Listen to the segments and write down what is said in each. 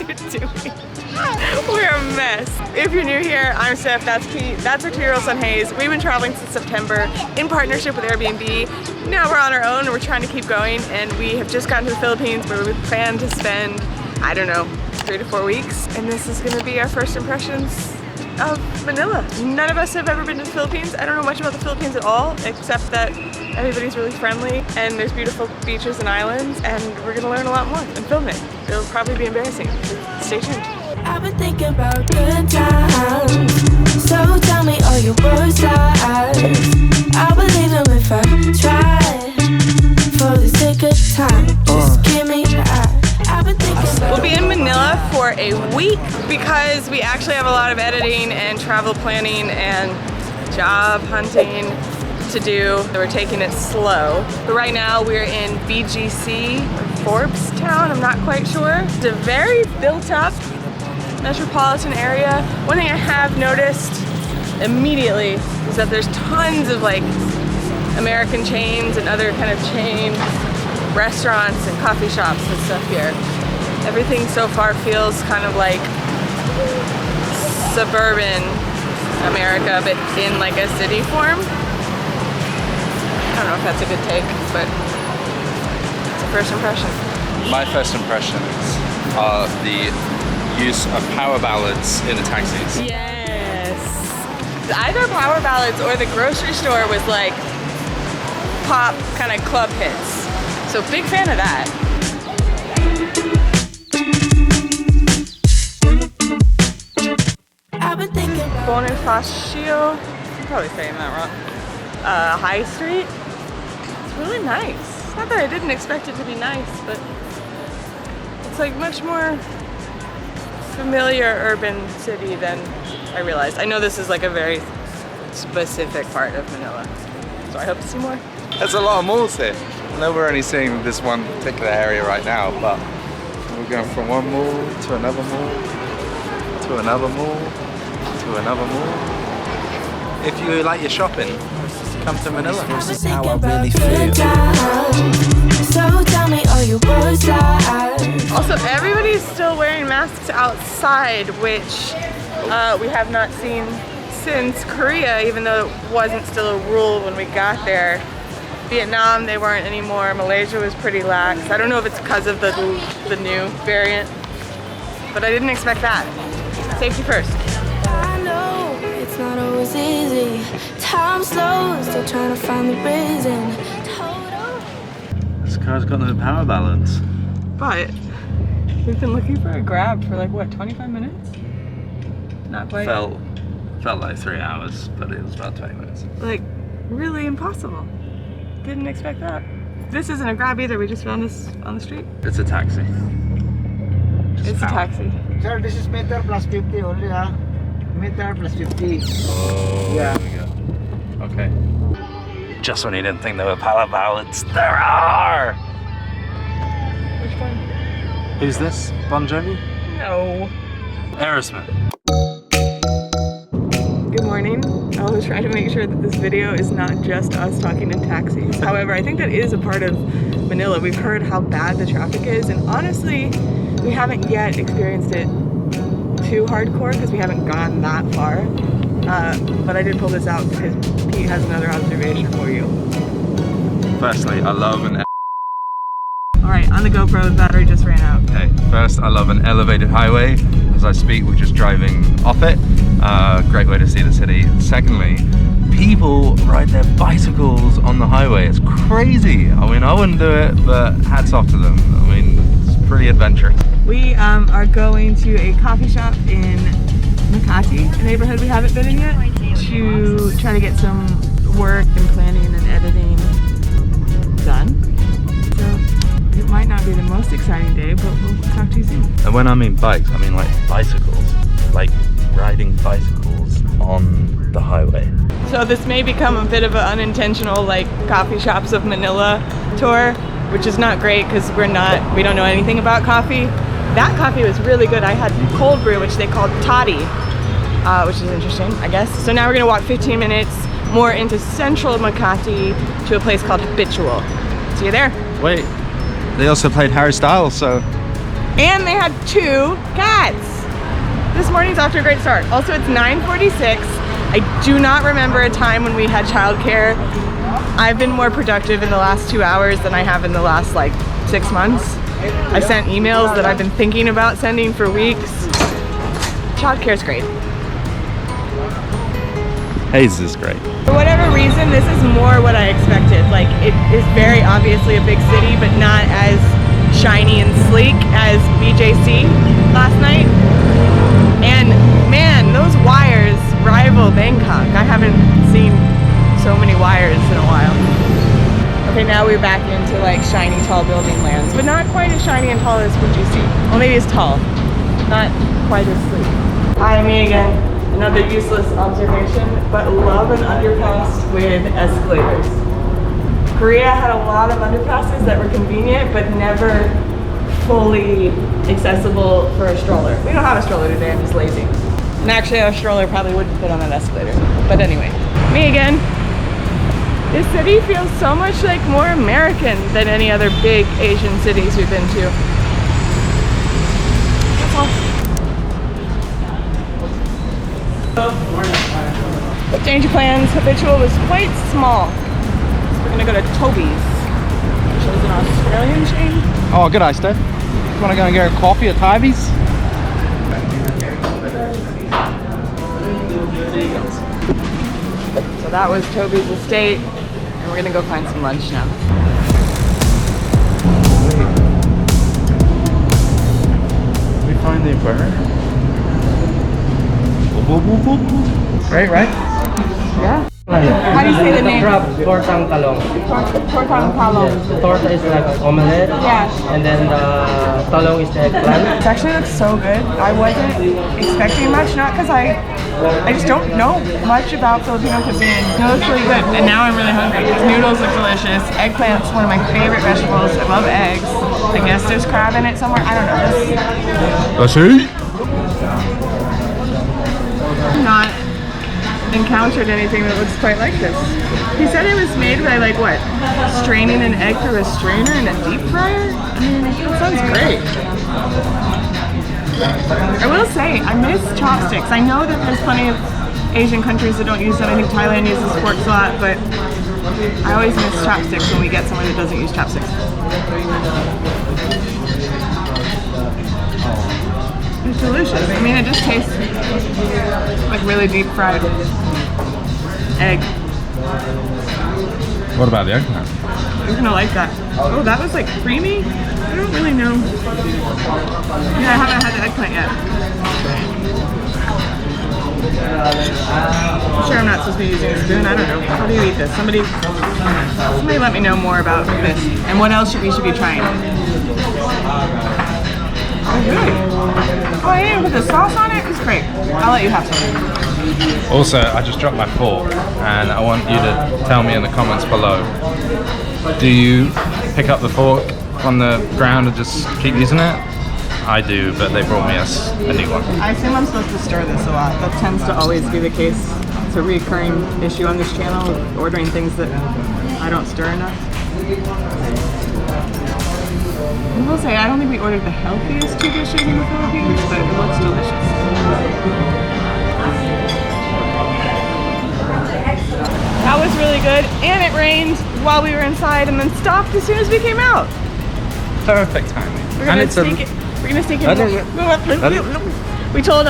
it doing? We're a mess. If you're new here, I'm Steph, that's Pete, that's our 2-year-old son Hayes. We've been traveling since September in partnership with Airbnb. Now we're on our own and we're trying to keep going, and we have just gotten to the Philippines where we plan to spend, I don't know, 3 to 4 weeks. And this is gonna be our first impressions of Manila. None of us have ever been to the Philippines. I don't know much about the Philippines at all, except that everybody's really friendly and there's beautiful beaches and islands, and we're gonna learn a lot more and film it. It'll probably be embarrassing. Stay tuned. I've been thinking about good times, so tell me all your worst lies. I'll believe them if I try. For the sake of time, just give me the eye. I've been thinking. We'll be in Manila for a week because we actually have a lot of editing and travel planning and job hunting to do. We're taking it slow. But right now we're in BGC, Forbes town, I'm not quite sure. It's a very built up metropolitan area. One thing I have noticed immediately is that there's tons of like American chains and other kind of chain restaurants and coffee shops and stuff here. Everything so far feels kind of like suburban America, but in like a city form. I don't know if that's a good take, but it's a first impression. My first impressions are the use of power ballads in the taxis. Yes. Either power ballads or the grocery store was like pop kind of club hits. So big fan of that. Bonifacio, I'm probably saying that wrong. High Street. It's really nice. Not that I didn't expect it to be nice, but it's like much more familiar urban city than I realized. I know this is like a very specific part of Manila, so I hope to see more. There's a lot of malls here. I know we're only seeing this one particular area right now, but we're going from one mall to another mall, to another mall, to another mall. If you like your shopping, come to Manila. This is how I really feel. So tell me all your worst lies. Also, everybody's still wearing masks outside, which we have not seen since Korea, even though it wasn't still a rule when we got there. Vietnam, they weren't anymore. Malaysia was pretty lax. I don't know if it's because of the new variant, but I didn't expect that. Safety first. I know it's not always easy. Time slow, still trying to find the reason. This car's got no power balance. But we've been looking for a Grab for like what, 25 minutes? Not quite. Felt like 3 hours, but it was about 20 minutes. Like really impossible. Didn't expect that. This isn't a Grab either. We just found this on the street. It's a taxi. It's a taxi. Sir, this is meter plus 50 only, huh? Meter plus 50. Oh, yeah. There we go. Okay. Just when you didn't think there were power ballads, there are! Which one? Who's this? Bon Jovi? No. Aerosmith. Good morning. I was trying to make sure that this video is not just us talking in taxis. However, I think that is a part of Manila. We've heard how bad the traffic is, and honestly, we haven't yet experienced it too hardcore because we haven't gone that far. But I did pull this out because Pete has another observation for you. Firstly, I love an... Alright, on the GoPro, the battery just ran out. Okay, first I love an elevated highway. As I speak, we're just driving off it. Great way to see the city. Secondly, people ride their bicycles on the highway. It's crazy. I mean, I wouldn't do it, but hats off to them. I mean, it's pretty adventurous. We are going to a coffee shop in Makati, a neighborhood we haven't been in yet, to try to get some work and planning and editing done. So it might not be the most exciting day, but we'll talk to you soon. And when I mean bikes, I mean like bicycles. Like riding bicycles on the highway. So this may become a bit of an unintentional like coffee shops of Manila tour, which is not great because we don't know anything about coffee. That coffee was really good. I had cold brew, which they called toddy, which is interesting, I guess. So now we're gonna walk 15 minutes more into central Makati to a place called Habitual. See you there. Wait, they also played Harry Styles, so And they had 2 cats. This morning's off to a great start. Also, it's 9:46. I do not remember a time when we had childcare. I've been more productive in the last 2 hours than I have in the last like 6 months. I sent emails that I've been thinking about sending for weeks. Childcare's great. Hayes is great. For whatever reason, this is more what I expected. Like, it is very obviously a big city, but not as shiny and sleek as BGC last night. And man, those wires rival Bangkok. I haven't seen so many wires in a while. Okay, now we're back into like shiny, tall building lands, but not quite as shiny and tall as BGC. Well, maybe it's tall, not quite as sleek. Hi, me again. Another useless observation, but love an underpass with escalators. Korea had a lot of underpasses that were convenient, but never fully accessible for a stroller. We don't have a stroller today, I'm just lazy. And actually our stroller probably wouldn't fit on that escalator. But anyway, me again. This city feels so much like more American than any other big Asian cities we've been to. That's all. Change of plans. Habitual was quite small. So we're gonna go to Toby's, which is an Australian chain. Oh, good day, Steph. You want to go and get a coffee at Toby's? So that was Toby's estate, and we're gonna go find some lunch now. We find the aquarium. Great, right? Yeah. How do you say the name? Tortang talong. Tortang talong. The torta is like omelette. Yeah. And then the talong is the eggplant. It actually looks so good. I wasn't expecting much, not because I just don't know much about Filipino cuisine. It looks really good, and now I'm really hungry. These noodles look delicious. Eggplant's one of my favorite vegetables. I love eggs. I guess there's crab in it somewhere. I don't know. Let's eat. Not encountered anything that looks quite like this. He said it was made by like what? Straining an egg through a strainer in a deep fryer? I mean, that sounds great. I will say, I miss chopsticks. I know that there's plenty of Asian countries that don't use them. I think Thailand uses forks a lot, but I always miss chopsticks when we get somewhere that doesn't use chopsticks. It's delicious. I mean, it just tastes like really deep fried egg. What about the eggplant? You're gonna like that. Oh, that was like creamy? I don't really know. Yeah, I haven't had the eggplant yet. I'm sure I'm not supposed to be using a spoon. I don't know. How do you eat this? Somebody let me know more about this and what else we should be trying. Oh, really? Oh, I didn't put the sauce on it? It's great. I'll let you have some. Also, I just dropped my fork, and I want you to tell me in the comments below. Do you pick up the fork on the ground and just keep using it? I do, but they brought me a new one. I assume I'm supposed to stir this a lot. That tends to always be the case. It's a recurring issue on this channel, ordering things that I don't stir enough. I will say, I don't think we ordered the healthiest 2 dishes in the Philippines, but it looks delicious. That was really good, and it rained while we were inside and then stopped as soon as we came out. Perfect timing. We're gonna sneak it. We're gonna sneak it. We told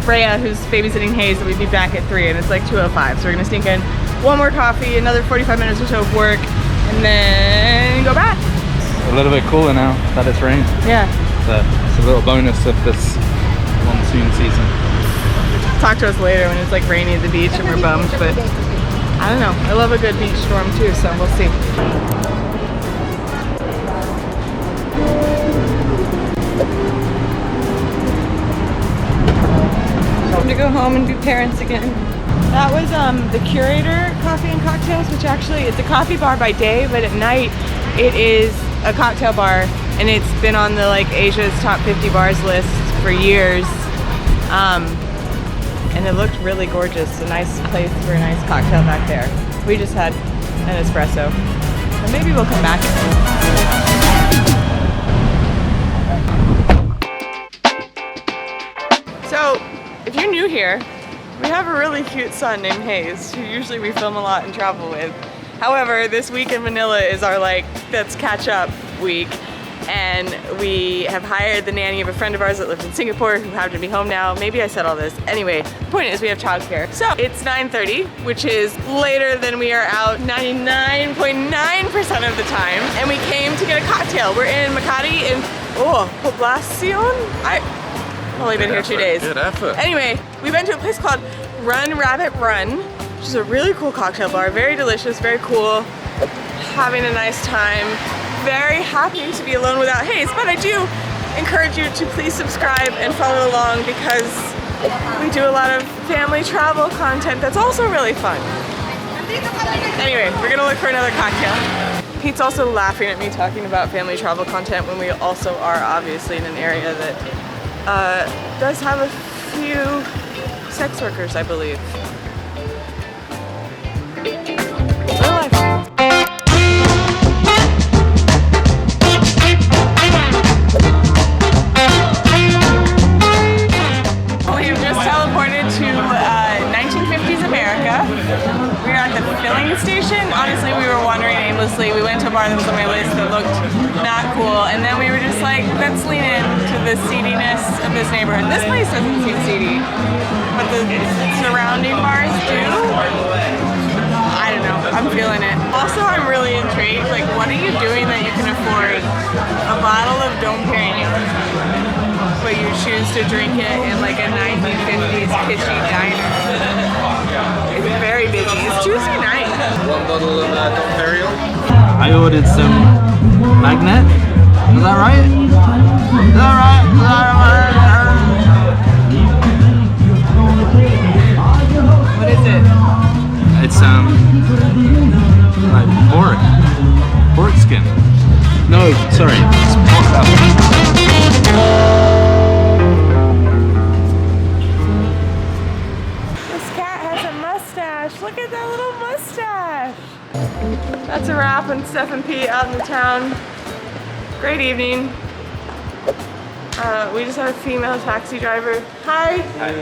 Freya, who's babysitting Hayes, that we'd be back at 3, and it's like 2:05. So we're gonna sneak in one more coffee, another 45 minutes or so of work, and then go back. A little bit cooler now that it's rained. Yeah. So it's a little bonus of this monsoon season. Talk to us later when it's like rainy at the beach and we're bummed, but I don't know. I love a good beach storm too, so we'll see. Time to go home and be parents again. That was the Curator Coffee and Cocktails, which actually it's a coffee bar by day, but at night it is a cocktail bar, and it's been on the like Asia's top 50 bars list for years. And it looked really gorgeous. A nice place for a nice cocktail back there. We just had an espresso. So maybe we'll come back. So, if you're new here, we have a really cute son named Hayes, who usually we film a lot and travel with. However, this week in Manila is our let's catch up week. And we have hired the nanny of a friend of ours that lived in Singapore who happened to be home now. Maybe I said all this. Anyway, the point is we have childcare. So it's 9:30, which is later than we are out 99.9% of the time. And we came to get a cocktail. We're in Makati in, Poblacion? I've only been here 2 days. Good effort. Anyway, we went to a place called Run Rabbit Run, which is a really cool cocktail bar. Very delicious, very cool. Having a nice time. Very happy to be alone without Hayes, but I do encourage you to please subscribe and follow along because we do a lot of family travel content that's also really fun. Anyway, we're gonna look for another cocktail. Pete's also laughing at me talking about family travel content when we also are obviously in an area that does have a few sex workers, I believe. Real life. Teleported to 1950s America. We are at the filling station. Honestly, we were wandering aimlessly. We went to a bar that was on my list that looked not cool, and then we were just like, let's lean into the seediness of this neighborhood. This place doesn't seem seedy, but the surrounding bars do. I don't know. I'm feeling it. Also, I'm really intrigued. Like, what are you doing that you can afford a bottle of Dom Perignon? But you choose to drink it in like a 1950s kitschy diner. It's very busy. It's Tuesday night. One bottle of Dom Perignon. I ordered some magnet. Is that right? Is that right? What is it? It's like pork skin. No, sorry, it's pork salad. Look at that little mustache. That's a wrap on Steph and Pete out in the town. Great evening. We just had a female taxi driver. Hi. Hi.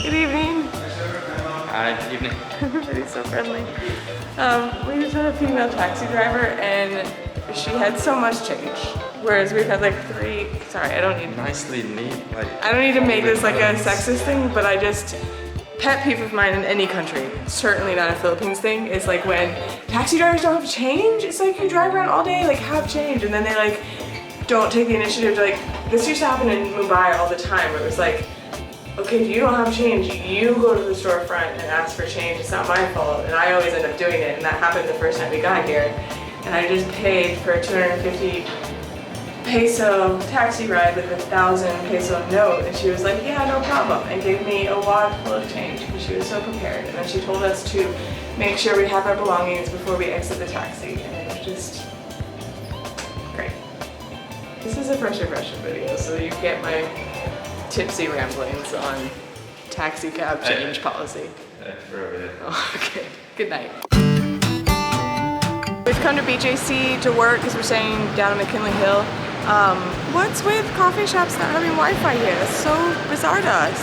Good evening. Hi, good evening. Everybody's so friendly. We just had a female taxi driver and she had so much change. Whereas we've had like 3, sorry, I don't need. Nicely neat. I don't need to make this like a sexist thing, but I just, pet peeve of mine in any country, certainly not a Philippines thing, is like when taxi drivers don't have change. It's like you drive around all day, like have change, and then they like don't take the initiative to like, this used to happen in Mumbai all the time where it was like, okay, if you don't have change, you go to the storefront and ask for change. It's not my fault. And I always end up doing it, and that happened the first time we got here. And I just paid for a 250 peso taxi ride with a 1,000 peso note, and she was like, yeah, no problem, and gave me a wad full of change because she was so prepared. And then she told us to make sure we have our belongings before we exit the taxi, and it was just great. This is a first impression video, so you get my tipsy ramblings on taxi cab change policy. Oh, okay, good night. We've come to BGC to work because we're staying down at McKinley Hill. What's with coffee shops not having Wi-Fi here? That's so bizarre to us.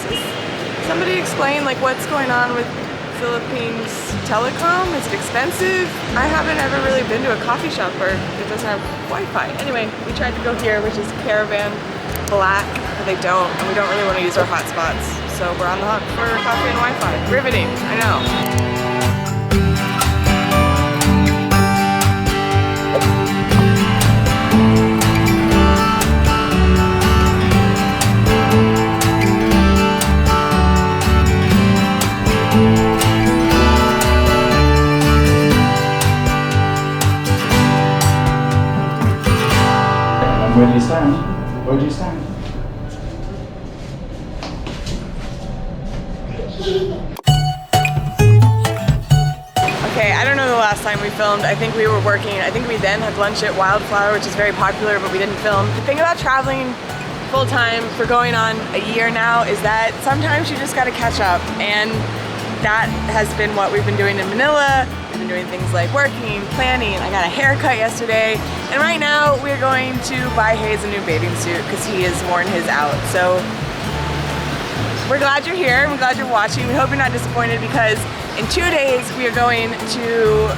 Somebody explain like what's going on with Philippines telecom? Is it expensive? I haven't ever really been to a coffee shop where it doesn't have Wi-Fi. Anyway, we tried to go here, which is Caravan Black, but they don't, and we don't really want to use our hotspots. So we're on the hunt for coffee and Wi-Fi. Riveting, I know. Where do you stand? Where do you stand? Okay, I don't know the last time we filmed. I think we were working. I think we then had lunch at Wildflower, which is very popular, but we didn't film. The thing about traveling full-time for going on a year now is that sometimes you just gotta catch up, and that has been what we've been doing in Manila. been doing things like working, planning. I got a haircut yesterday, and right now we're going to buy Hayes a new bathing suit because he has worn his out. So we're glad you're here. We're glad you're watching. We hope you're not disappointed because in 2 days we are going to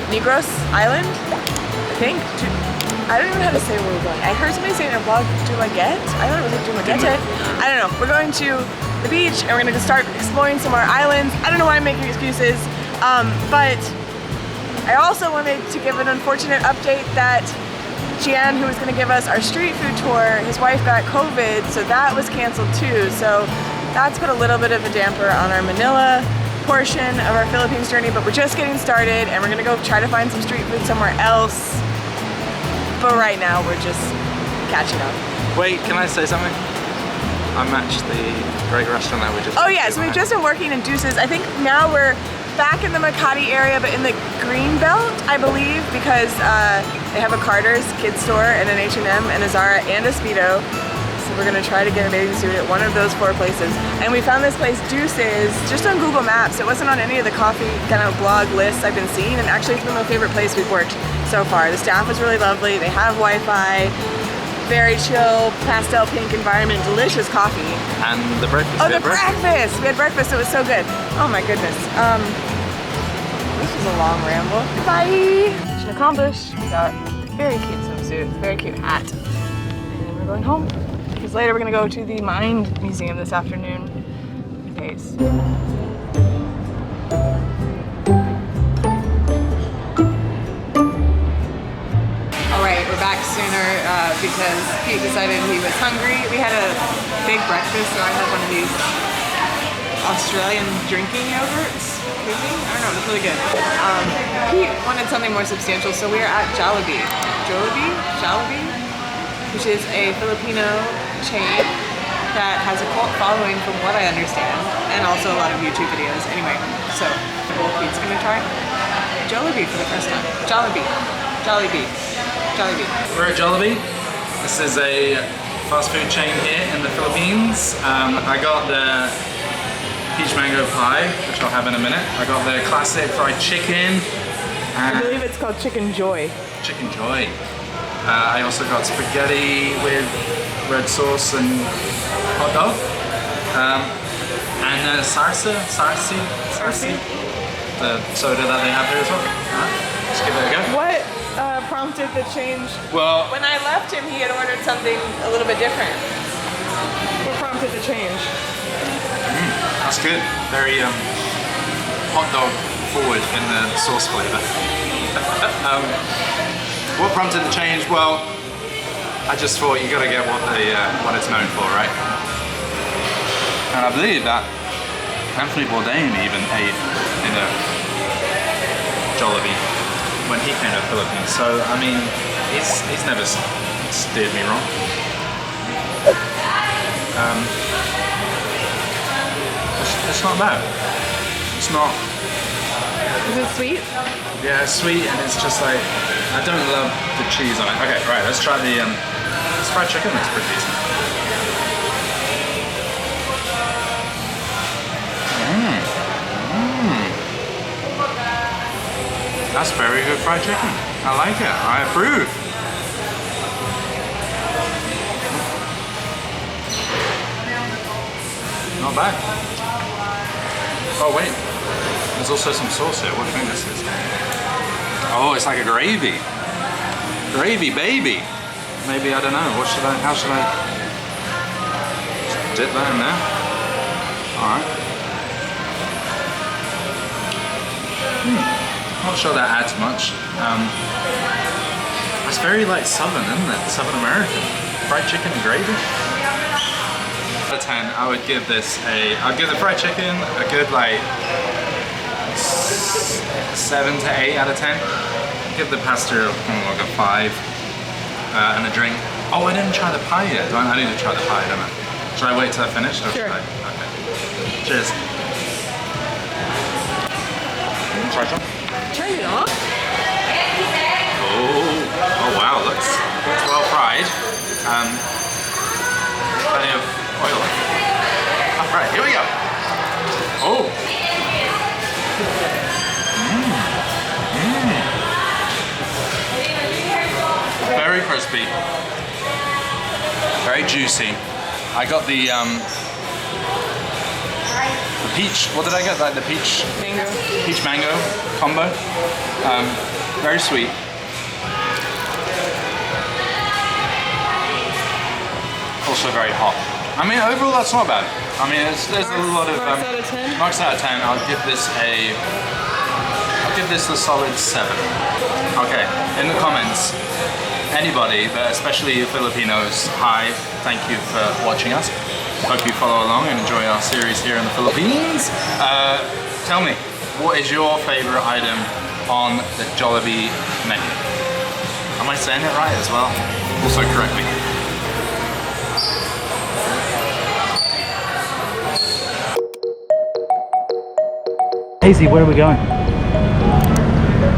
Negros Island, I think. I don't even know how to say where we're going. I heard somebody say in their blog, Dumaguete? I thought it was like Dumaguete. I don't know. We're going to the beach and we're gonna start exploring some more islands. I don't know why I'm making excuses, but I also wanted to give an unfortunate update that Jian, who was gonna give us our street food tour, his wife got COVID, so that was canceled too. So that's put a little bit of a damper on our Manila portion of our Philippines journey, but we're just getting started and we're gonna go try to find some street food somewhere else. But right now we're just catching up. Wait, can I say something? I matched the great restaurant that we just... Oh yeah, so we've just been working in Deuces. I think now we're back in the Makati area, but in the green belt, I believe, because they have a Carter's kids store and an H&M and a Zara and a Speedo. So we're gonna try to get a bathing suit at one of those 4 places. And we found this place, Deuces, just on Google Maps. It wasn't on any of the coffee kind of blog lists I've been seeing, and actually it's been my favorite place we've worked so far. The staff was really lovely. They have Wi-Fi, very chill, pastel pink environment, delicious coffee. And the breakfast. Oh, the breakfast! We had breakfast, it was so good. Oh my goodness. This was a long ramble. Bye! Mission accomplished. We got a very cute swimsuit, very cute hat. And we're going home. Because later we're gonna go to the Mind Museum this afternoon with Hayes. Alright, we're back sooner because Pete decided he was hungry. We had a big breakfast, so I had one of these Australian drinking yogurts. I don't know, it was really good. Pete wanted something more substantial, so we are at JOLLIBEE. JOLLIBEE, which is a Filipino chain that has a cult following from what I understand, and also a lot of YouTube videos. Anyway, so Pete's gonna try JOLLIBEE for the first time. JOLLIBEE. We're at JOLLIBEE. This is a fast food chain here in the Philippines. I got the peach mango pie, which I'll have in a minute. I got the classic fried chicken. I believe it's called Chicken Joy. Chicken Joy. I also got spaghetti with red sauce and hot dog. And sarsi, the soda that they have here as well. Let's give it a go. What prompted the change? Well, When I left him, he had ordered something a little bit different. What prompted the change? that's good. Very hot dog forward in the sauce flavor. What prompted the change? Well, I just thought you gotta get what it's known for, right? And I believe that Anthony Bourdain even ate in a JOLLIBEE when he came to the Philippines. So I mean, he's never steered me wrong. It's not bad. It's not. Is it sweet? Yeah, it's sweet, and it's just like, I don't love the cheese on it. Okay, right, let's try the this fried chicken. Looks pretty decent. That's very good fried chicken. I like it. I approve. Not bad. Oh wait, there's also some sauce here. What do you think this is? Oh, it's like a gravy. Gravy, baby. Maybe, I don't know. How should I just dip that in there? Alright. Not sure that adds much. It's very like Southern, isn't it? Southern American. Fried chicken and gravy. Out of 10, I would give this I'd give the fried chicken a good like 7 to 8 out of 10. Give the pasta like a 5. And the drink. Oh, I didn't try the pie yet. I need to try the pie, don't I? Should I wait till I finish? Or Sure. Should I? Okay. Cheers. Try some. Turn it off. Oh wow, looks well fried. Plenty of oil. All right, here we go. Oh. crispy, very juicy. I got the peach. What did I get? Like the peach mango combo. Very sweet. Also very hot. I mean, overall that's not bad. I mean, there's a lot of marks out of 10. Marks out of 10. I'll give this a solid 7. Okay, in the comments, anybody, but especially Filipinos, hi, thank you for watching us. Hope you follow along and enjoy our series here in the Philippines. Tell me, what is your favorite item on the JOLLIBEE menu? Am I saying it right as well? Also correct me. Hazy, where are we going?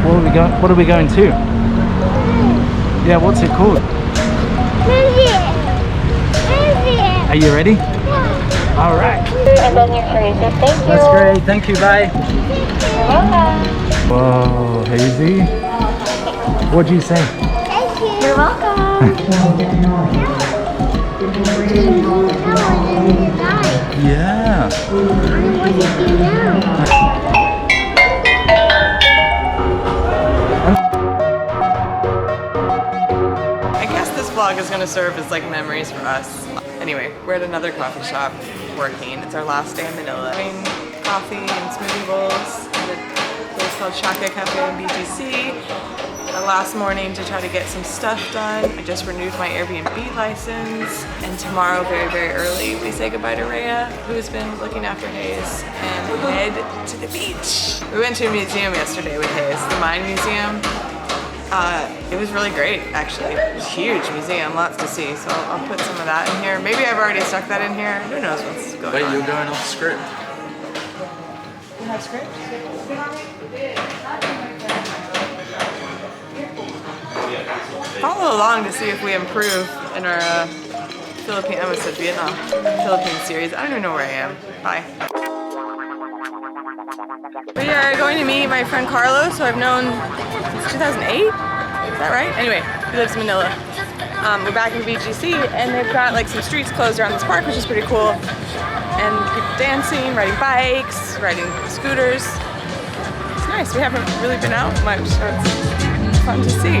What are we going to? Yeah, what's it called? Are you ready? Yeah. All right. And then you're crazy. Thank you. That's great. Thank you. Bye. You're welcome. Whoa, Hazy. What'd you say? Thank you. You're welcome. Yeah. I guess this vlog is gonna serve as like memories for us. Anyway, we're at another coffee shop working. It's our last day in Manila. Having coffee and smoothie bowls at a place called Shaka Cafe in BGC. Our last morning to try to get some stuff done. I just renewed my AIRBNB license, and tomorrow very, very early we say goodbye to Rhea, who has been looking after Hayes, and head to the beach. We went to a museum yesterday with Hayes, the Mine Museum. It was really great, actually. It was a huge museum, lots to see, so I'll put some of that in here. Maybe I've already stuck that in here. Who knows what's going on. Wait, you're going off script? You have script? Follow along to see if we improve in our Philippine, I almost said Vietnam, Philippine series. I don't even know where I am. Bye. We are going to meet my friend Carlos, who I've known since 2008. Is that right? Anyway, he lives in Manila. We're back in BGC, and they've got like some streets closed around this park, which is pretty cool. And people dancing, riding bikes, riding scooters. It's nice. We haven't really been out much, so it's fun to see.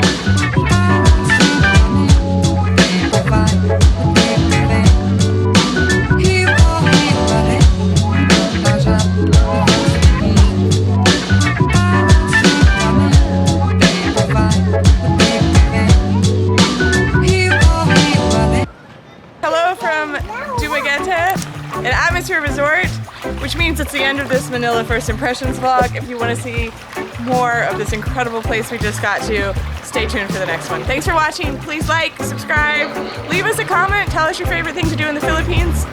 Hello from an atmosphere resort, which means it's the end of this Manila First Impressions vlog. If you want to see more of this incredible place we just got to, stay tuned for the next one. Thanks for watching. Please like, subscribe, leave us a comment, tell us your favorite thing to do in the Philippines.